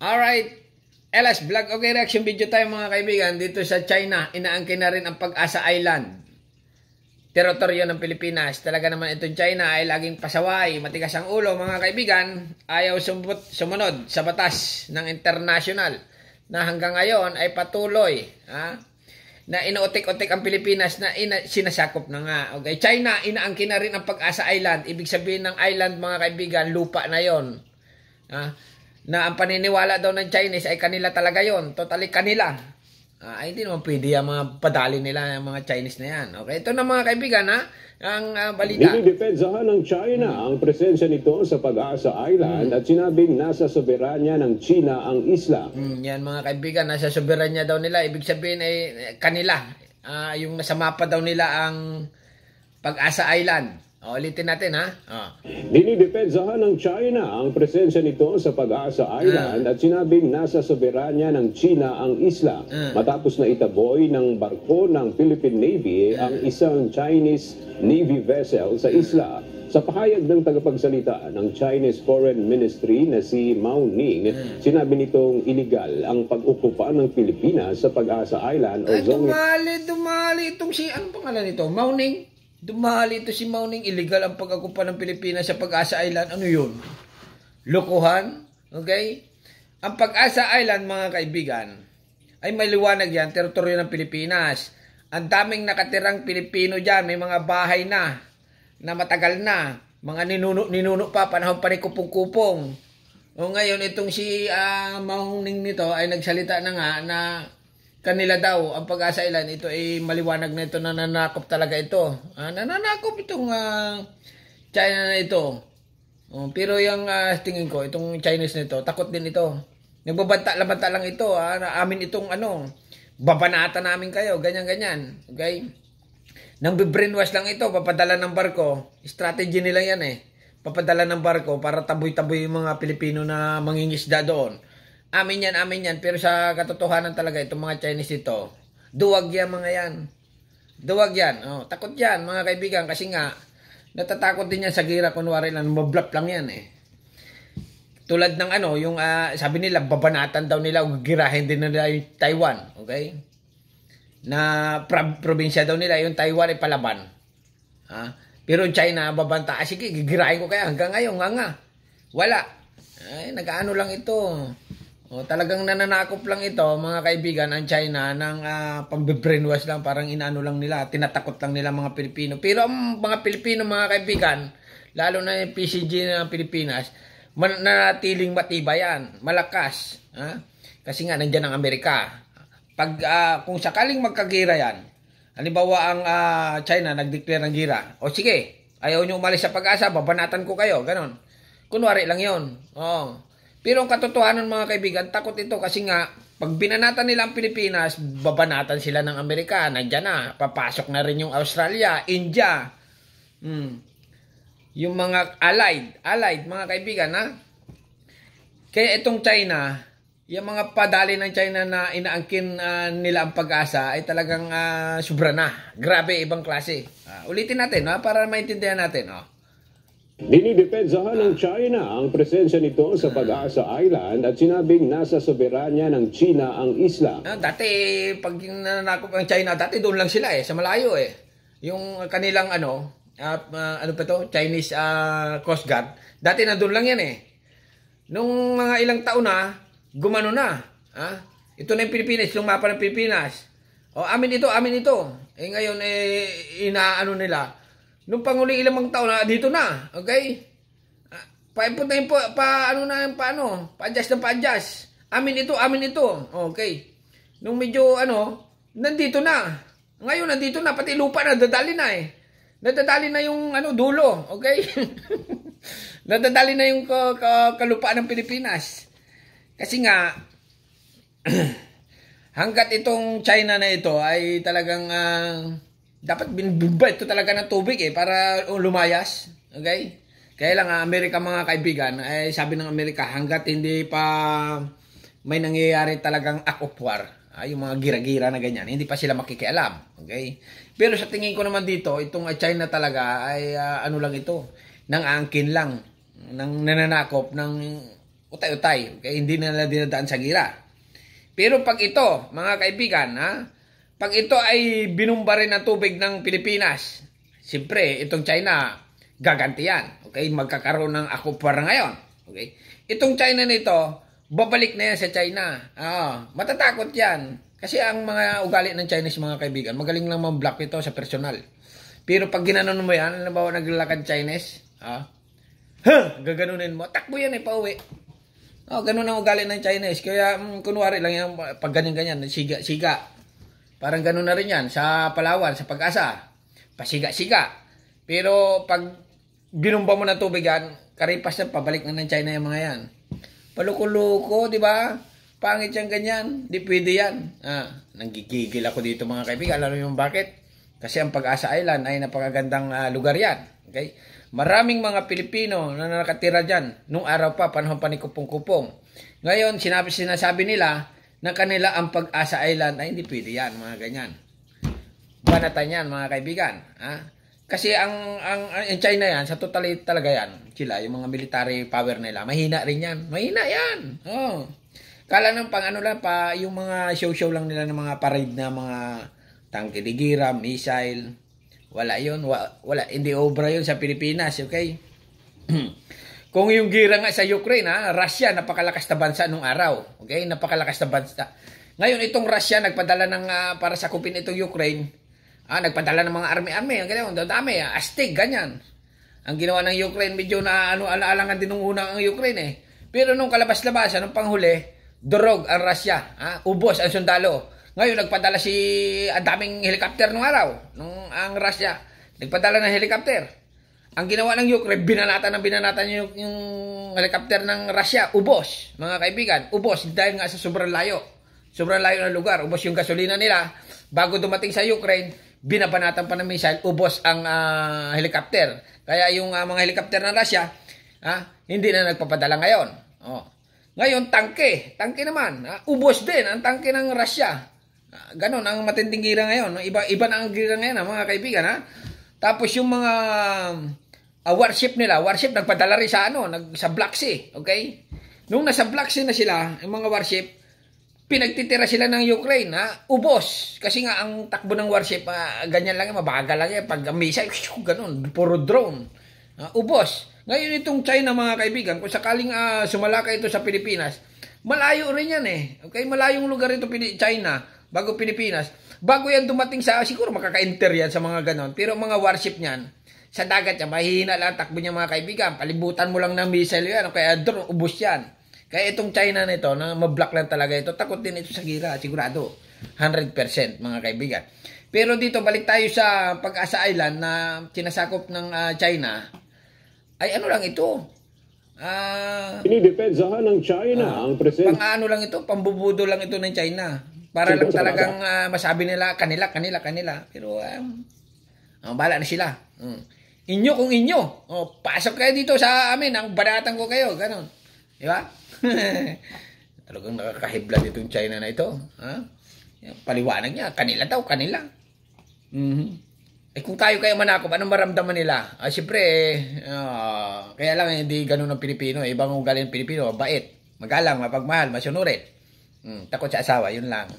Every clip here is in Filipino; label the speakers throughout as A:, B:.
A: Alright, LS Vlog. Okay, reaction video tayo mga kaibigan. Dito sa China, inaangkin na rin ang Pag-asa Island. Teritoryo ng Pilipinas. Talaga naman itong China ay laging pasaway, matigas ang ulo mga kaibigan. Ayaw sumunod sa batas ng international na hanggang ngayon ay patuloy na inuutik-utik ang Pilipinas na sinasakop na nga. Okay, China, inaangkin na rin ang Pag-asa Island. Ibig sabihin ng island mga kaibigan, lupa na yon. Na ang paniniwala daw ng Chinese ay kanila talaga yon, totally kanila. Ay hindi naman pwede yung mga padali nila, yung mga Chinese na yan. Okay, ito na mga kaibigan ang balita.
B: Dinidepensahan ng China ang presensya nito sa Pag-asa Island at sinabing nasa soberanya ng China ang isla.
A: Yan mga kaibigan, nasa soberanya daw nila. Ibig sabihin ay kanila. Yung nasa mapa daw nila ang Pag-asa Island. Ulitin natin
B: Dinidepensahan ng China ang presensya nito sa Pag-asa Island at sinabing nasa soberanya ng China ang isla matapos na itaboy ng barko ng Philippine Navy ang isang Chinese Navy vessel sa isla. Sa pahayag ng tagapagsalita ng Chinese Foreign Ministry na si Mao Ning, sinabi nitong iligal ang pag-ukupa ng Pilipinas sa Pag-asa Island o zone.
A: Dumali itong si, anong pangalan nito? Mao Ning? Dumali ito si Mao Ning, illegal ang pag-akupa ng Pilipinas sa Pag-asa Island. Ano yun? Lokohan? Okay? Ang Pag-asa Island, mga kaibigan, ay may liwanag yan, teritoryo ng Pilipinas. Ang daming nakatirang Pilipino dyan, may mga bahay na matagal na. Mga ninuno pa, panahon pa ni Kupong-Kupong. O ngayon, itong si Mao Ning nito ay nagsalita na nga na kanila daw ang Pag-asa Island. Ito ay maliwanag na ito, nananakop talaga ito. Nananakop itong China na ito. Pero yung tingin ko, itong Chinese nito, takot din ito. Nagbabanta lang ito. Amin itong babanata namin kayo, ganyan-ganyan. Okay? Nang brainwash lang ito, papadala ng barko. Strategy nila yan papadala ng barko para taboy-taboy yung mga Pilipino na mangingisda doon. Amin yan. Pero sa katotohanan talaga, itong mga Chinese ito, duwag yan mga yan. Duwag yan. Takot yan mga kaibigan kasi nga, natatakot din yan sa gira. Kunwari lang, mablap lang yan Tulad ng yung sabi nila, babanatan daw nila, girahin din nila yung Taiwan. Okay? Na probinsya daw nila, yung Taiwan ay palaban. Pero yung China, babanta. Sige, gigirahin ko kaya hanggang ngayon, nga. Wala. Ay, nag-ano lang ito. Talagang nananakop lang ito, mga kaibigan, ang China ng pag-brainwash lang, parang inaano lang nila, tinatakot lang nila mga Pilipino. Pero ang mga Pilipino, mga kaibigan, lalo na yung PCG ng Pilipinas, nanatiling matibay yan, malakas. Kasi nga, nandiyan ang Amerika. Kung sakaling magkagira yan, halimbawa ang China nag-declare ng gira, sige, ayaw nyo umalis sa Pag-asa, babanatan ko kayo, ganon. Kunwari lang yun. Pero ang katotohanan mga kaibigan, takot ito kasi nga, pag binanatan nila ang Pilipinas, babanatan sila ng Amerika, nandiyan na, papasok na rin yung Australia, India, yung mga allied mga kaibigan, Kaya itong China, yung mga padali ng China na inaangkin nila ang Pag-asa ay talagang sobra na. Grabe, ibang klase. Ulitin natin para maintindihan natin.
B: Dinidepensahan ng China ang presensya nito sa Pag-asa Island at sinabing nasa soberanya ng China ang isla.
A: Dati, pag nananakop ang China, dati doon lang sila sa malayo Yung kanilang Chinese Coast Guard, dati na doon lang yan Nung mga ilang taon na, gumano na. Ito na yung Pilipinas, yung mapa ng Pilipinas. Amin ito. Ngayon, inaano nila. Nung panguling ilang taon na, dito na. Okay? Papuntahin po, pa-adjust. Amin ito. Okay. Nung medyo, nandito na. Ngayon, nandito na. Pati lupa na, dadali na Nadadali na yung, dulo. Okay? Nadadali na yung kalupaan ng Pilipinas. Kasi nga, hanggat itong China na ito ay talagang dapat binubba ito talaga ng tubig para lumayas. Okay? Kaya lang Amerika mga kaibigan, ay sabi ng Amerika, hanggat hindi pa may nangyayari talagang act of war, yung mga gira-gira na ganyan, hindi pa sila makikialam. Okay? Pero sa tingin ko naman dito, itong China talaga ay lang ito, nang angkin lang, nang nananakop, ng utay-utay. Okay? Hindi na nila dinadaan sa gira. Pero pag ito, mga kaibigan, pag ito ay binumba rin ng tubig ng Pilipinas, siyempre, itong China, gaganti yan. Okay? Magkakaroon ng akupuar ngayon. Okay? Itong China nito, babalik na yan sa China. Matatakot yan. Kasi ang mga ugali ng Chinese, mga kaibigan, magaling lang mag-block ito sa personal. Pero pag ginanon mo yan, halimbawa naglalakad Chinese, gaganunin mo, takbo yan pauwi. Ganun ang ugali ng Chinese. Kaya, kunwari lang yan, pag ganyan-ganyan, siga. Parang ganun na rin yan sa Palawan, sa Pag-asa. Pasiga-siga. Pero pag binumba mo na tubig yan, karipas na, pabalik na ng China yung mga yan. Paluko-luko, di ba? Pangit yan ganyan. Di pwede yan. Nanggigigil ako dito, mga kaibigan. Alam mo yung bakit? Kasi ang Pag-asa Island ay napakagandang lugar yan. Okay? Maraming mga Pilipino na nakatira dyan. Nung araw pa, panahon pa ni Kupong-Kupong. Ngayon, sinasabi nila na kanila ang Pag-asa Island ay hindi pwede yan, mga ganyan. Banatan yan, mga kaibigan. Kasi ang China yan, sa totality talaga yan, sila, yung mga military power nila, mahina rin yan. Mahina yan. Kala ng yung mga show-show lang nila ng mga parade na mga tangke de gira, missile. Wala yun. Wala. Hindi obra yun sa Pilipinas, okay? Kung yung gira nga sa Ukraine, Russia, napakalakas na bansa nung araw. Okay? Napakalakas na bansa. Ngayon, itong Russia, nagpadala ng, para sakupin itong Ukraine, nagpadala ng mga army-army. Ang dami, astig, ganyan. Ang ginawa ng Ukraine, medyo na alangan din nung una ang Ukraine Pero nung kalabas-labasan, nung panghuli, durog ang Russia. Ubos ang sundalo. Ngayon, nagpadala ang daming helicopter nung araw. Nung ang Russia, nagpadala ng helicopter. Ang ginawa ng Ukraine, binanatan yung helicopter ng Russia. Ubos, mga kaibigan. Ubos, dahil nga sa sobrang layo. Sobrang layo ng lugar. Ubos yung gasolina nila. Bago dumating sa Ukraine, binabanatan pa ng missile. Ubos ang helicopter. Kaya yung mga helicopter ng Russia, hindi na nagpapadala ngayon. Ngayon, tangke. Tangke naman. Ubos din ang tangke ng Russia. Ganon ang matinding gira ngayon. Iba na ang gira ngayon, mga kaibigan. Tapos yung mga warship nila, nagpadala rin sa Black Sea. Okay? Nung nasa Black Sea na sila, yung mga warship, pinagtitira sila ng Ukraine. Ubos. Kasi nga ang takbo ng warship, ganyan lang yan, mabagal lang yan. Pag missile, ganon, puro drone. Ubos. Ngayon itong China, mga kaibigan, kung sakaling sumalakay ito sa Pilipinas, malayo rin yan Okay, malayong lugar ito China, bago Pilipinas. Bago yan dumating siguro makaka-enter yan sa mga ganon. Pero mga warship niyan, sa dagat yan, mahihina lang takbo niya, mga kaibigan. Palibutan mo lang ng missile yan, kaya drone, ubos yan. Kaya itong China nito, na mablock lang talaga ito, takot din ito sa gira, sigurado. 100%, mga kaibigan. Pero dito, balik tayo sa Pag-asa Island na sinasakop ng China. Ay ano lang ito?
B: Inidepensahan ng China ang presensya.
A: Pang-ano lang ito, pambubudo lang ito ng China. Para lang talagang masabi nila, kanila. Pero, bala na sila. Inyo kung inyo. Pasok kayo dito sa amin, ang banatan ko kayo. Ganon. Di ba? Talagang nakakahibla itong China na ito. Paliwanag niya, kanila daw, kanila. Kung tayo kayo manakop, anong maramdaman nila? Siyempre, kaya lang hindi ganun ang Pilipino. Ibang ugali ng Pilipino, bait, magalang, mapagmahal, masunurin. Takot sa asawa, yun lang.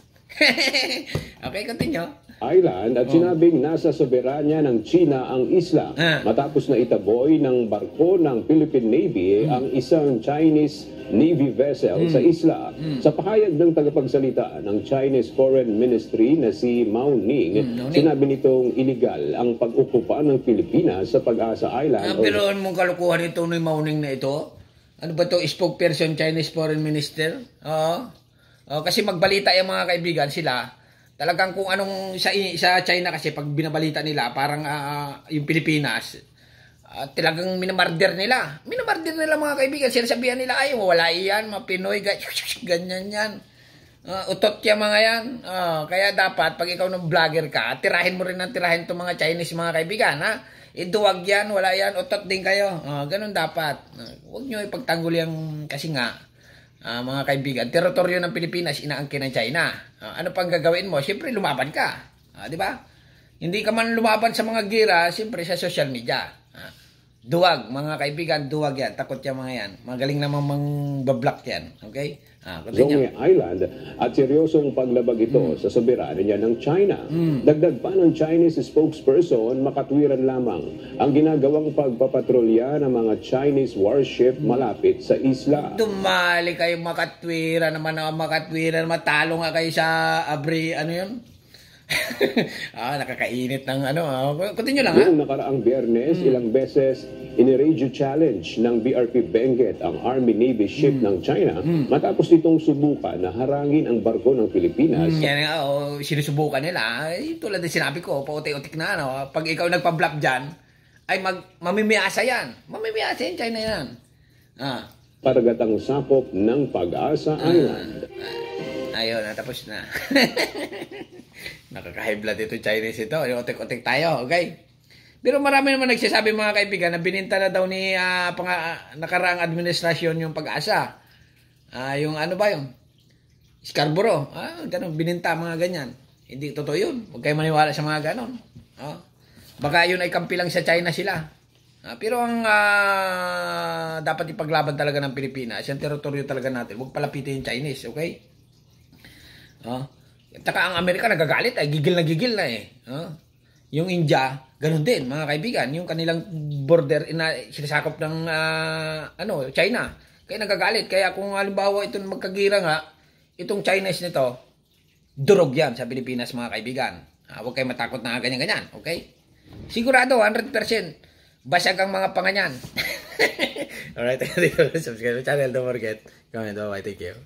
A: Okay, continue.
B: Island at sinabing nasa soberanya ng China ang isla matapos na itaboy ng barko ng Philippine Navy ang isang Chinese Navy vessel sa isla. Sa pahayag ng tagapagsalita ng Chinese Foreign Ministry na si Mao Ning, sinabi nitong illegal ang pag-ukupa ng Pilipinas sa Pag-asa Island.
A: Pero mong kalukuhan ito ni Mao Ning na ito? Ano ba ito? Spokesperson Chinese Foreign Minister? Kasi magbalita yung mga kaibigan sila. Talagang kung anong sa China kasi pag binabalita nila parang yung Pilipinas talagang minamarder nila. Minamarder nila mga kaibigan. Sinasabihan nila ay wala iyan, mga Pinoy, ganyan yan. Utot yan mga yan. Kaya dapat pag ikaw ng vlogger ka, tirahin mo rin ng tirahin itong mga Chinese mga kaibigan. Duwag yan, wala yan, utot din kayo. Ganun dapat. Huwag nyo ipagtanggol yung kasi nga. Mga kaibigan, teritoryo ng Pilipinas inaangkin ng China. Ano pang gagawin mo? Siyempre, lumaban ka. Di ba? Hindi ka man lumaban sa mga gira, siyempre sa social media. Duwag, mga kaibigan, duwag yan. Takot yan mga yan. Magaling naman mang-block yan. Okay?
B: Zhonghe Island at seryosong paglabag ito sa soberanya ng China. Dagdag pa ng Chinese spokesperson, makatwiran lamang ang ginagawang pagpapatrolya ng mga Chinese warship malapit sa isla.
A: Tumali kayo makatwira naman, makatwira naman. Talo nga kayo sa abri, ano yun? Nakakainit ng ano. Continue lang, ha?
B: Noong nakaraang Biyernes, ilang beses iniradyo challenge ng BRP Benguet ang Army-Navy ship ng China matapos itong subukan na harangin ang barko ng Pilipinas.
A: Yan nga, sinusubukan nila. Tulad ng sinabi ko, pautik-utik na, ano. Pag ikaw nagpa-block dyan, ay mamimiyasa yan. Mamimiyasa yan, China yan.
B: Paragatang sakop ng Pag-asa Island.
A: Ayun, tapos na. Nakaka-high blood ito, Chinese ito. Utik-utik tayo, okay? Pero marami naman nagsasabi mga kaibigan na bininta na daw ni nakaraang administrasyon yung Pag-asa. Yung ano ba yung Scarborough. Ganun, bininta mga ganyan. Hindi totoo yun. Huwag kayo maniwala sa mga ganon. Baka yun ay kampi lang sa China sila. Pero ang dapat ipaglaban talaga ng Pilipinas, yung teritoryo talaga natin, huwag palapitin yung Chinese, okay? Taka ang Amerika nagagalit, ay gigil na eh. Yung India, ganun din mga kaibigan, yung kanilang border sinasakop ng China. Kaya nagagalit. Kaya kung halimbawa itong magkagira nga, itong Chinese nito, durog yan sa Pilipinas mga kaibigan. Huwag kayo matakot na ganyan-ganyan, okay? Sigurado, 100%. Basag ang mga panganyan. Alright, subscribe to the channel. Don't forget. Comment. Bye. Thank you.